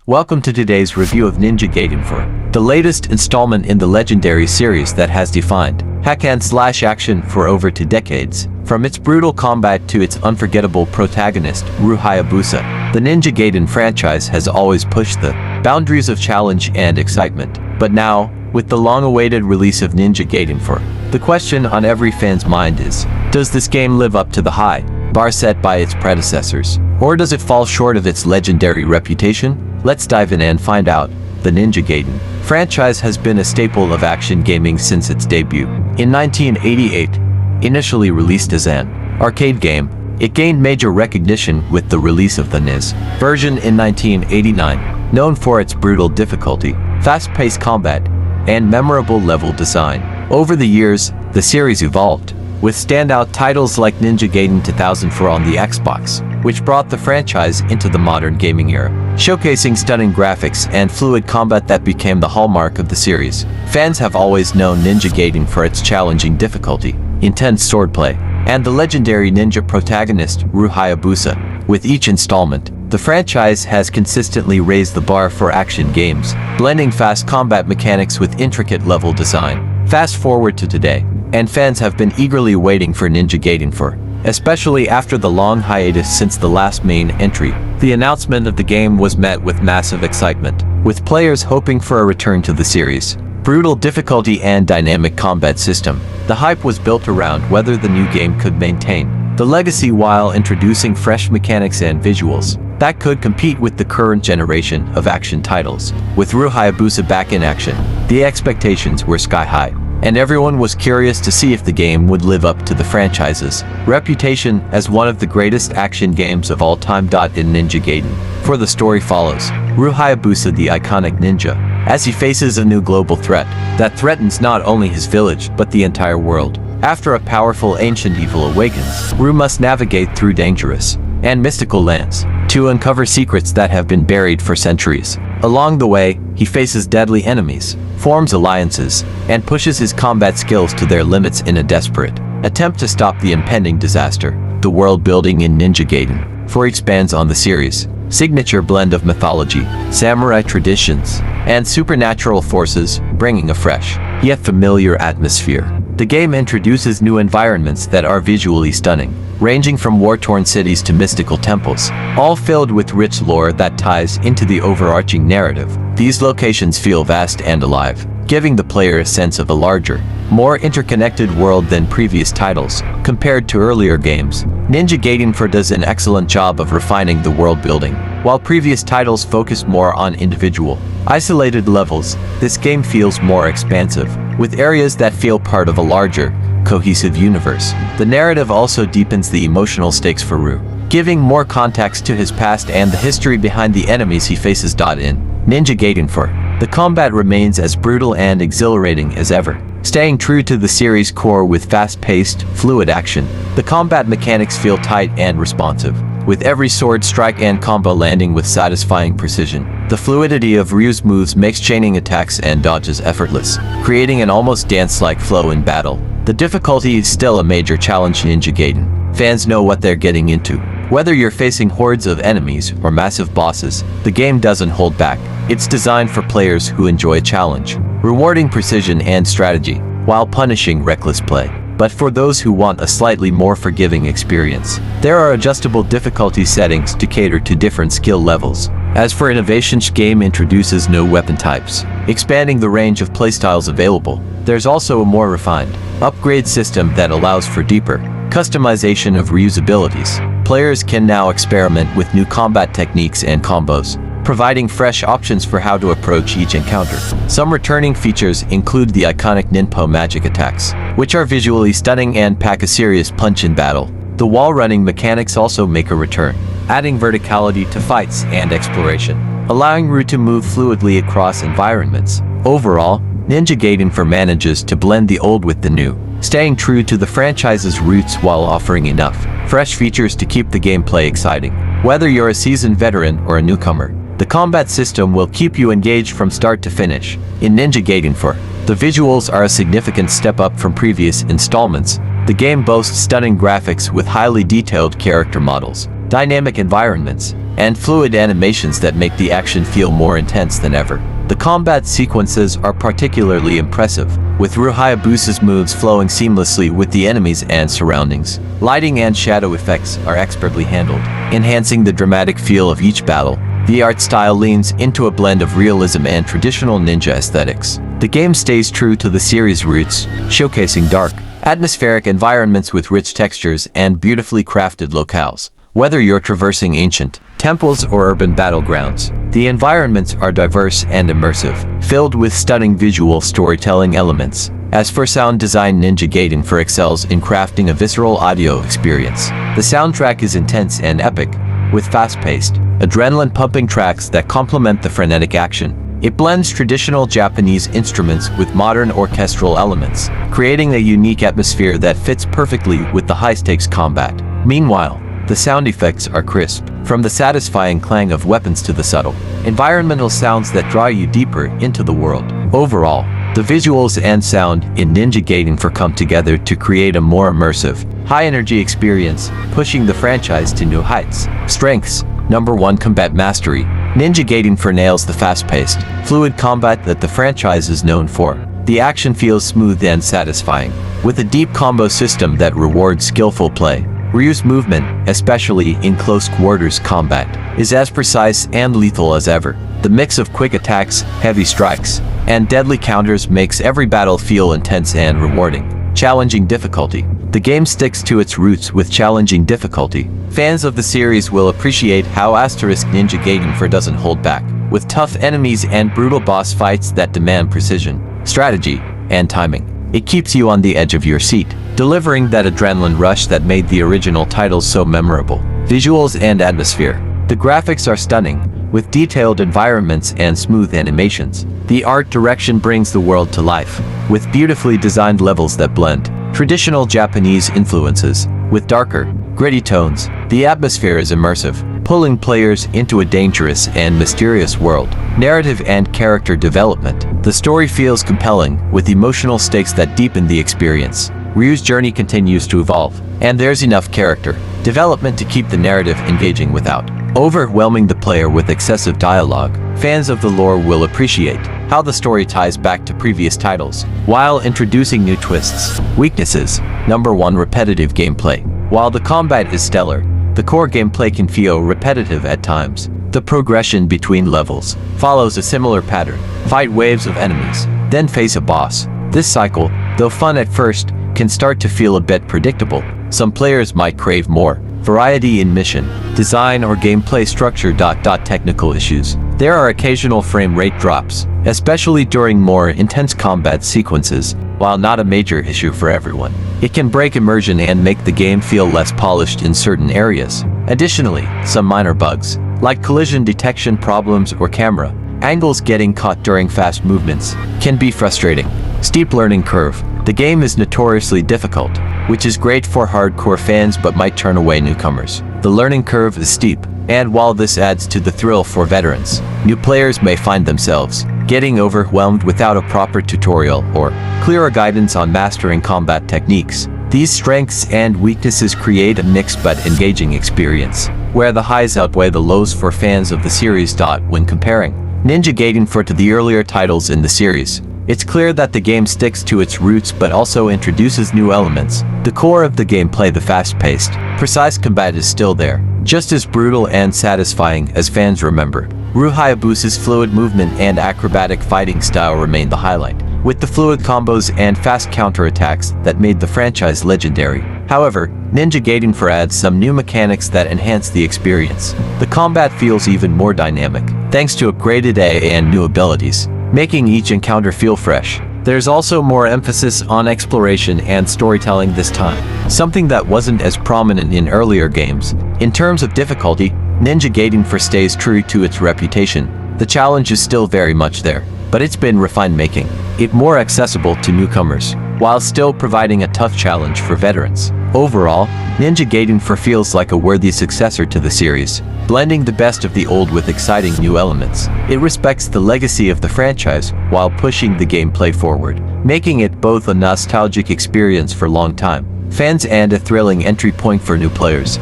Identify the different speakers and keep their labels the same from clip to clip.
Speaker 1: Welcome to today's review of Ninja Gaiden 4, the latest installment in the legendary series that has defined hack-and-slash action for over 2 decades. From its brutal combat to its unforgettable protagonist, Ryu Hayabusa, the Ninja Gaiden franchise has always pushed the boundaries of challenge and excitement. But now, with the long-awaited release of Ninja Gaiden 4, the question on every fan's mind is, does this game live up to the high bar set by its predecessors, or does it fall short of its legendary reputation? Let's dive in and find out. The Ninja Gaiden franchise has been a staple of action gaming since its debut. In 1988, initially released as an arcade game, it gained major recognition with the release of the NES version in 1989, known for its brutal difficulty, fast-paced combat, and memorable level design. Over the years, the series evolved, with standout titles like Ninja Gaiden 2004 on the Xbox, which brought the franchise into the modern gaming era, showcasing stunning graphics and fluid combat that became the hallmark of the series. Fans have always known Ninja Gaiden for its challenging difficulty, intense swordplay, and the legendary ninja protagonist Ryu Hayabusa. With each installment, the franchise has consistently raised the bar for action games, blending fast combat mechanics with intricate level design. Fast forward to today, and fans have been eagerly waiting for Ninja Gaiden 4, especially after the long hiatus since the last main entry. The announcement of the game was met with massive excitement, with players hoping for a return to the series' brutal difficulty and dynamic combat system. The hype was built around whether the new game could maintain the legacy while introducing fresh mechanics and visuals that could compete with the current generation of action titles. With Ryu Hayabusa back in action, the expectations were sky high, and everyone was curious to see if the game would live up to the franchise's reputation as one of the greatest action games of all time. In Ninja Gaiden 4, the story follows Ryu Hayabusa, the iconic ninja, as he faces a new global threat that threatens not only his village but the entire world. After a powerful ancient evil awakens, Ryu must navigate through dangerous and mystical lands to uncover secrets that have been buried for centuries. Along the way, he faces deadly enemies, forms alliances, and pushes his combat skills to their limits in a desperate attempt to stop the impending disaster. The world building in Ninja Gaiden 4 expands on the series' signature blend of mythology, samurai traditions, and supernatural forces, bringing a fresh, yet familiar atmosphere. The game introduces new environments that are visually stunning, ranging from war-torn cities to mystical temples, all filled with rich lore that ties into the overarching narrative. These locations feel vast and alive, giving the player a sense of a larger, more interconnected world than previous titles. Compared to earlier games, Ninja Gaiden 4 does an excellent job of refining the world building. While previous titles focused more on individual, isolated levels, this game feels more expansive, with areas that feel part of a larger, cohesive universe. The narrative also deepens the emotional stakes for Ryu, giving more context to his past and the history behind the enemies he faces. In Ninja Gaiden 4, the combat remains as brutal and exhilarating as ever, staying true to the series' core with fast-paced, fluid action. The combat mechanics feel tight and responsive, with every sword strike and combo landing with satisfying precision. The fluidity of Ryu's moves makes chaining attacks and dodges effortless, creating an almost dance-like flow in battle. The difficulty is still a major challenge in Ninja Gaiden. Fans know what they're getting into. Whether you're facing hordes of enemies or massive bosses, the game doesn't hold back. It's designed for players who enjoy a challenge, rewarding precision and strategy, while punishing reckless play. But for those who want a slightly more forgiving experience, there are adjustable difficulty settings to cater to different skill levels. As for innovation, the game introduces new weapon types, expanding the range of playstyles available. There's also a more refined upgrade system that allows for deeper customization of Ryu's abilities. Players can now experiment with new combat techniques and combos, providing fresh options for how to approach each encounter. Some returning features include the iconic ninpo magic attacks, which are visually stunning and pack a serious punch in battle. The wall-running mechanics also make a return, adding verticality to fights and exploration, allowing Ryu to move fluidly across environments. Overall, Ninja Gaiden 4 manages to blend the old with the new, staying true to the franchise's roots while offering enough fresh features to keep the gameplay exciting. Whether you're a seasoned veteran or a newcomer, the combat system will keep you engaged from start to finish. In Ninja Gaiden 4, the visuals are a significant step up from previous installments. The game boasts stunning graphics with highly detailed character models, dynamic environments, and fluid animations that make the action feel more intense than ever. The combat sequences are particularly impressive, with Ryu Hayabusa's moves flowing seamlessly with the enemies and surroundings. Lighting and shadow effects are expertly handled, enhancing the dramatic feel of each battle. The art style leans into a blend of realism and traditional ninja aesthetics. The game stays true to the series' roots, showcasing dark, atmospheric environments with rich textures and beautifully crafted locales. Whether you're traversing ancient temples or urban battlegrounds, the environments are diverse and immersive, filled with stunning visual storytelling elements. As for sound design, Ninja Gaiden 4 excels in crafting a visceral audio experience. The soundtrack is intense and epic, with fast-paced, adrenaline-pumping tracks that complement the frenetic action. It blends traditional Japanese instruments with modern orchestral elements, creating a unique atmosphere that fits perfectly with the high-stakes combat. Meanwhile, the sound effects are crisp, from the satisfying clang of weapons to the subtle, environmental sounds that draw you deeper into the world. Overall, the visuals and sound in Ninja Gaiden 4 come together to create a more immersive, high-energy experience, pushing the franchise to new heights. Strengths. Number 1. Combat Mastery. Ninja Gaiden 4 nails the fast-paced, fluid combat that the franchise is known for. The action feels smooth and satisfying, with a deep combo system that rewards skillful play. Ryu's movement, especially in close quarters combat, is as precise and lethal as ever. The mix of quick attacks, heavy strikes, and deadly counters makes every battle feel intense and rewarding. Challenging difficulty. The game sticks to its roots with challenging difficulty. Fans of the series will appreciate how Ninja Gaiden 4 doesn't hold back, with tough enemies and brutal boss fights that demand precision, strategy, and timing. It keeps you on the edge of your seat, delivering that adrenaline rush that made the original titles so memorable. Visuals and atmosphere. The graphics are stunning, with detailed environments and smooth animations. The art direction brings the world to life, with beautifully designed levels that blend traditional Japanese influences with darker, gritty tones. The atmosphere is immersive, pulling players into a dangerous and mysterious world. Narrative and character development. The story feels compelling, with emotional stakes that deepen the experience. Ryu's journey continues to evolve, and there's enough character development to keep the narrative engaging without overwhelming the player with excessive dialogue. Fans of the lore will appreciate how the story ties back to previous titles, while introducing new twists. Weaknesses. Number 1. Repetitive gameplay. While the combat is stellar, the core gameplay can feel repetitive at times. The progression between levels follows a similar pattern. Fight waves of enemies, then face a boss. This cycle, though fun at first, can start to feel a bit predictable. Some players might crave more variety in mission, design, or gameplay structure. Technical issues. There are occasional frame rate drops, especially during more intense combat sequences. While not a major issue for everyone, it can break immersion and make the game feel less polished in certain areas. Additionally, some minor bugs, like collision detection problems or camera angles getting caught during fast movements, can be frustrating. Steep learning curve. The game is notoriously difficult, which is great for hardcore fans but might turn away newcomers. The learning curve is steep, and while this adds to the thrill for veterans, new players may find themselves getting overwhelmed without a proper tutorial or clearer guidance on mastering combat techniques. These strengths and weaknesses create a mixed but engaging experience, where the highs outweigh the lows for fans of the series. When comparing Ninja Gaiden 4 to the earlier titles in the series, it's clear that the game sticks to its roots but also introduces new elements. The core of the gameplay, the fast-paced, precise combat, is still there, just as brutal and satisfying as fans remember. Ryu Hayabusa's fluid movement and acrobatic fighting style remain the highlight, with the fluid combos and fast counterattacks that made the franchise legendary. However, Ninja Gaiden 4 adds some new mechanics that enhance the experience. The combat feels even more dynamic, thanks to upgraded AI and new abilities, making each encounter feel fresh. There's also more emphasis on exploration and storytelling this time, something that wasn't as prominent in earlier games. In terms of difficulty, Ninja Gaiden 4 stays true to its reputation. The challenge is still very much there, but it's been refined, making it more accessible to newcomers, while still providing a tough challenge for veterans. Overall, Ninja Gaiden 4 feels like a worthy successor to the series, blending the best of the old with exciting new elements. It respects the legacy of the franchise while pushing the gameplay forward, making it both a nostalgic experience for long-time fans and a thrilling entry point for new players.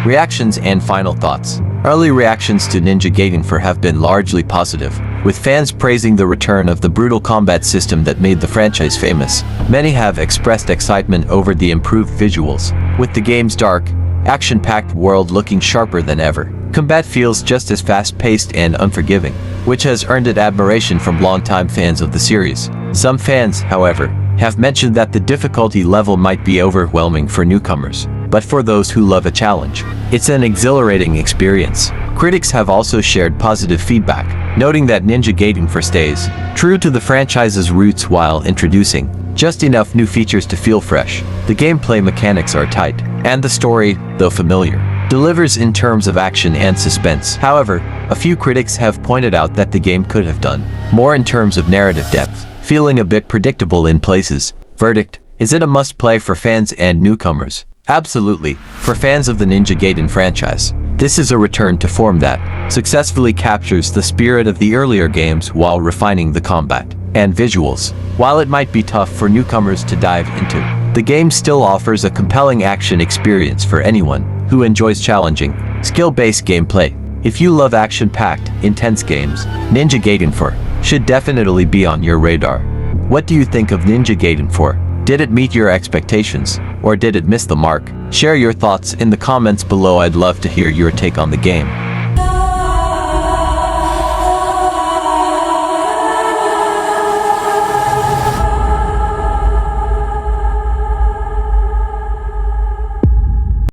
Speaker 1: Reactions and final thoughts. Early reactions to Ninja Gaiden 4 have been largely positive, with fans praising the return of the brutal combat system that made the franchise famous. Many have expressed excitement over the improved visuals, with the game's dark, action-packed world looking sharper than ever. Combat feels just as fast-paced and unforgiving, which has earned it admiration from longtime fans of the series. Some fans, however, have mentioned that the difficulty level might be overwhelming for newcomers, but for those who love a challenge, it's an exhilarating experience. Critics have also shared positive feedback, noting that Ninja Gaiden 4 stays true to the franchise's roots while introducing just enough new features to feel fresh. The gameplay mechanics are tight, and the story, though familiar, delivers in terms of action and suspense. However, a few critics have pointed out that the game could have done more in terms of narrative depth, feeling a bit predictable in places. Verdict: is it a must-play for fans and newcomers? Absolutely. For fans of the Ninja Gaiden franchise, this is a return to form that successfully captures the spirit of the earlier games while refining the combat and visuals. While it might be tough for newcomers to dive into, the game still offers a compelling action experience for anyone who enjoys challenging, skill-based gameplay. If you love action-packed, intense games, Ninja Gaiden 4 should definitely be on your radar. What do you think of Ninja Gaiden 4? Did it meet your expectations, or did it miss the mark? Share your thoughts in the comments below. I'd love to hear your take on the game.